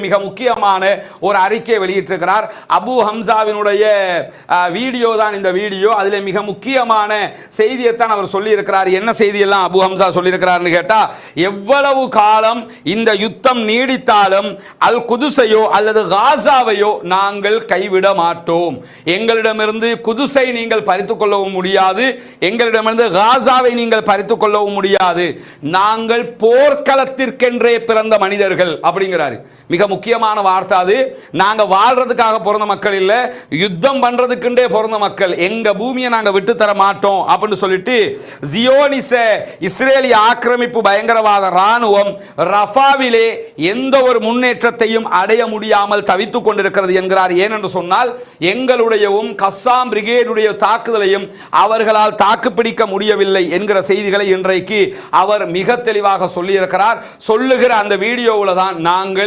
மிக முக்கியமான ஒரு அறிக்கை வெளியிட்டிருக்கிறார். அபு ஹம்சாவினுடைய வீடியோ தான் இந்த வீடியோ. அதில் மிக முக்கியமான செய்தியைத்தான் அவர் சொல்லியிருக்கிறார். என்ன செய்தியெல்லாம் அபு ஹம்சா சொல்லியிருக்கிறார்னு கேட்டா, எவ்வளவு காலம் இந்த யுத்தம் நீடித்தாலும் அல் குதுஸையோ அல்லது காசாவையோ நாங்கள் கைவிட மாட்டோம். எங்களிடமிருந்து குதுஸை நீங்கள் பறித்துக் கொள்ளவும் முடியாது, எங்களிடமிருந்து காசாவை நீங்கள் பறித்துக் கொள்ளவும் முடியாது. நாங்கள் போர்க்களத்திற்கென்றே பிறந்த மனிதர்கள் அப்படிங்கிறாரு. மிக முக்கியமான வார்த்தை அது. நாங்க வாழ்றதுக்காக பிறந்த மக்கள் இல்ல, யுத்தம் பண்றதுக்குண்டே பிறந்த மக்கள். எங்க பூமியை நாங்க விட்டு தர மாட்டோம் அப்படின்னு சொல்லிட்டு ஜியோனிச இஸ்ரேலிய ஆக்கிரமிப்பு பயங்கரவாத ராணுவம் ரஃபாவிலே எந்த ஒரு முன்னேற்றத்தையும் அடைய முடியாமல் தவித்துக் கொண்டிருக்கிறது என்கிறார். ஏனென்று சொன்னால் எங்களுடையவும் கஸ்ஸாம் பிரிகேடுடைய தாக்குதலையும் அவர்களால் தாக்குப்பிடிக்க முடியவில்லை என்கிற செய்திகளை இன்றைக்கு அவர் மிக தெளிவாக சொல்லியிருக்கிறார். சொல்லுகிற அந்த வீடியோவில் தான் நாங்கள்